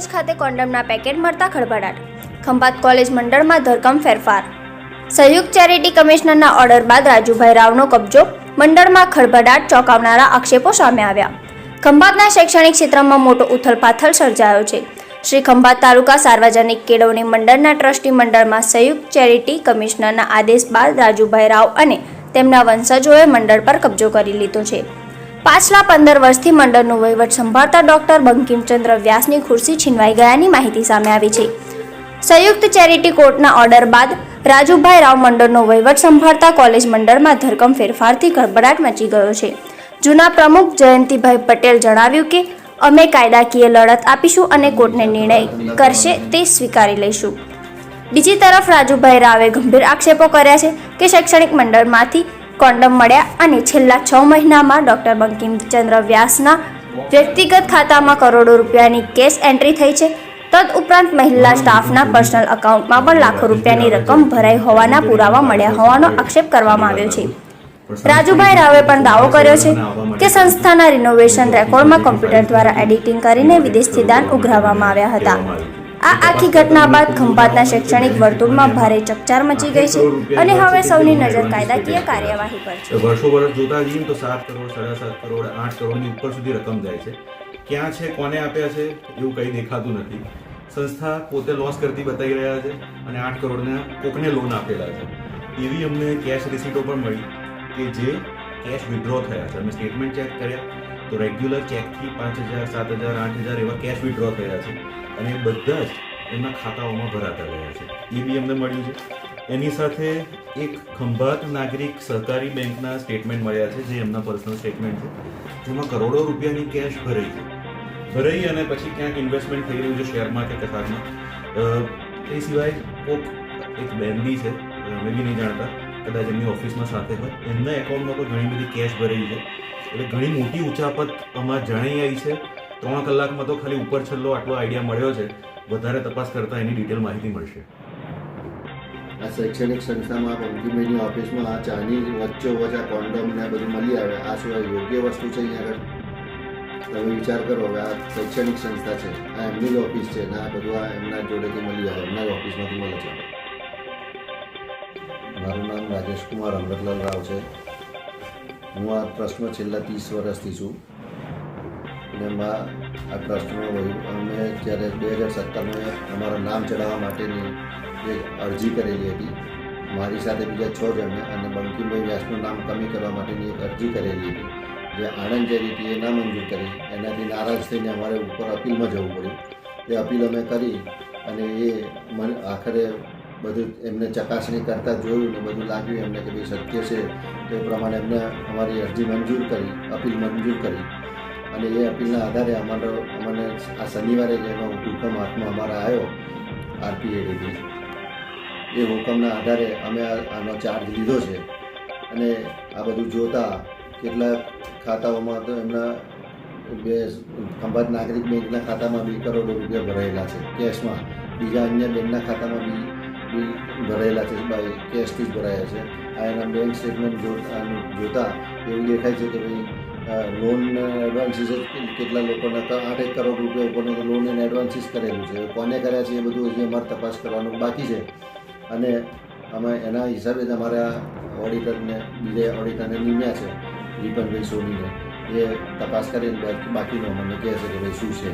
College ખાતે કોન્ડમના packet મળતા ખળભળાટ. Khambhat college મંડળમાં ધરખમ ફેરફાર. સંયુક્ત ચેરિટી કમિશનરના ઓર્ડર બાદ રાજુભાઈ રાવનો કબજો, મંડળમાં ખળભળાટ, ચોંકાવનારા આક્ષેપો સામે આવ્યા. ખંભાતના શૈક્ષણિક ક્ષેત્રમાં મોટો ઉથલપાથલ સર્જાયો છે. શ્રી ખંભાત તાલુકા સાર્વજનિક કેળવણી મંડળના ટ્રસ્ટી મંડળમાં સંયુક્ત ચેરિટી કમિશનરના આદેશ બાદ રાજુભાઈ રાવ અને તેમના વંશજોએ મંડળ પર કબજો કરી લીધો છે. પાછલા 15 વર્ષથી મંડળનું વહીવટ સંભાળતા ડોક્ટર બંકિમચંદ્ર વ્યાસની ખુરશી છીનવાઈ ગયાની માહિતી સામે આવી છે. સંયુક્ત ચેરિટી કોર્ટના ઓર્ડર બાદ રાજુભાઈ રાવ મંડળનો વહીવટ સંભાળતા કોલેજ મંડળમાં ધરખમ ફેરફારથી ગડબડાટ મચી ગયો છે. જૂના પ્રમુખ જયંતિભાઈ પટેલ જણાવ્યું કે અમે કાયદાકીય લડત આપીશું અને કોર્ટને નિર્ણય કરશે તે સ્વીકારી લઈશું. બીજી તરફ રાજુભાઈ રાવે ગંભીર આક્ષેપો કર્યા છે કે શૈક્ષણિક મંડળમાંથી કોન્ડમ મળ્યા અને છેલ્લા 6 મહિનામાં ડોક્ટર બંકિમચંદ્ર વ્યાસના વ્યક્તિગત ખાતામાં કરોડો રૂપિયાની કેશ એન્ટ્રી થઈ છે. તદઉપરાંત મહિલા સ્ટાફના પર્સનલ એકાઉન્ટમાં પણ લાખો રૂપિયાની રકમ ભરાઈ હોવાના પુરાવા મળ્યા હોવાનો આક્ષેપ કરવામાં આવ્યો છે. રાજુભાઈ રાવે પણ દાવો કર્યો છે કે સંસ્થાના રિનોવેશન રેકોર્ડમાં કોમ્પ્યુટર દ્વારા એડિટિંગ કરીને વિદેશથી દાન ઉઘરાવવામાં આવ્યા હતા. આ આખી ઘટના બાદ ખંભાતના શૈક્ષણિક વર્તુળમાં ભારે ચકચાર મચી ગઈ છે અને હવે સૌની નજર કાયદાકીય કાર્યવાહી પર છે. વર્ષો વર્ષ જોતા જઈએ તો 7 કરોડ, 7.5 કરોડ, 8 કરોડની ઉપર સુધી રકમ જાય છે. ક્યાં છે, કોને આપ્યા છે એવું કંઈ દેખાતું નથી. સંસ્થા પોતે લોસ કરતી બતાવી રહ્યા છે અને 8 કરોડના કોકને લોન આપેલા છે. એવી અમને કેશ રિસીટો પણ મળી કે જે કેશ વિથડ્રો થયા છે. અમે સ્ટેટમેન્ટ ચેક કર્યા તો રેગ્યુલર ચેકથી 5,000, 7,000, 8,000 એવા કેશ વિથડ્રો થયા છે અને બધા જ એમના ખાતાઓમાં ભરાતા ગયા છે. એ બી અમને મળ્યું છે. એની સાથે એક ખંભાત નાગરિક સહકારી બેંકના સ્ટેટમેન્ટ મળ્યા છે જે એમના પર્સનલ સ્ટેટમેન્ટ છે, જેમાં કરોડો રૂપિયાની કેશ ભરાઈ અને પછી ક્યાંક ઇન્વેસ્ટમેન્ટ થઈ રહ્યું છે શેરમાં કે કશાકમાં. એ સિવાય કોક એક બેન બી છે, અમે બી નહીં જાણતા, કદાચ એમની ઓફિસમાં સાથે હોય, એમના એકાઉન્ટમાં પણ ઘણી બધી કેશ ભરાઈ છે. એટલે ઘણી મોટી ઉચાપત અમારે જાણી આવી છે. 3 કલાકમાં તો ખાલી ઉપર છેલ્લો આટલો આઈડિયા મળ્યો છે. વધારે તપાસ કરતાં એની ડિટેલ માહિતી મળશે. આ શૈક્ષણિક સંસ્થામાં બંકીભાઈની ઓફિસમાં આ ચાની વચ્ચોવચ આ કોન્ડમ ને બધું મળી આવે. આ સિવાય યોગ્ય વસ્તુ છે અહીંયા આગળ? તમે વિચાર કરો, હવે આ શૈક્ષણિક સંસ્થા છે, આ એમની જ ઓફિસ છે ને આ બધું આ એમના જોડેથી મળી આવે, એમના જ ઓફિસમાંથી મળે છે. મારું નામ રાજેશ કુમાર અમૃતલાલ રાવ છે. હું આ ટ્રસ્ટમાં છેલ્લા 30 વર્ષથી છું અને આ ટ્રસ્ટનો અમે જ્યારે 2017માં અમારા નામ ચડાવવા માટેની જે અરજી કરેલી હતી, મારી સાથે બીજા 6 જણને, અને બંકીમભાઈ વ્યાસનું નામ કમી કરવા માટેની એક અરજી કરેલી હતી જે આણંદ ચેરિટીએ નામંજૂર કરી. એનાથી નારાજ થઈને અમારે ઉપર અપીલમાં જવું પડ્યું. એ અપીલ અમે કરી અને એ આખરે બધું એમને ચકાસણી કરતાં જોયું ને બધું લાગ્યું એમને કે ભાઈ સત્ય છે, તો એ પ્રમાણે એમને અમારી અરજી મંજૂર કરી, અપીલ મંજૂર કરી. અને એ અપીલના આધારે અમને આ શનિવારે જેનો હુકમ હાથમાં અમારા આવ્યો RPADથી, એ હુકમના આધારે અમે આનો ચાર્જ લીધો છે. અને આ બધું જોતાં કેટલાક ખાતાઓમાં તો એમના ખંભાત નાગરિક બેંકના ખાતામાં 2 કરોડ રૂપિયા ભરાયેલા છે કેશમાં, બીજા અન્ય બેંકના ખાતામાં બી ભરાયેલા છે, કેશથી જ ભરાયા છે. આ એના બેંક સ્ટેટમેન્ટ જોતાં એવું દેખાય છે કે ભાઈ લોન એડવાન્સીસ કેટલા લોકોના 8 કરોડ રૂપિયા ઉપરનું તો લોન એને એડવાન્સીસ કરેલું છે. કોને કર્યા છે એ બધું હજી અમારે તપાસ કરવાનું બાકી છે. અને અમે એના હિસાબે જ અમારા ઓડિટરને, બીજા ઓડિટરને નિમ્યા છે, વિપનભાઈ સોનીને. એ તપાસ કરીને બાકીનો અમને કહે છે કે ભાઈ શું છે.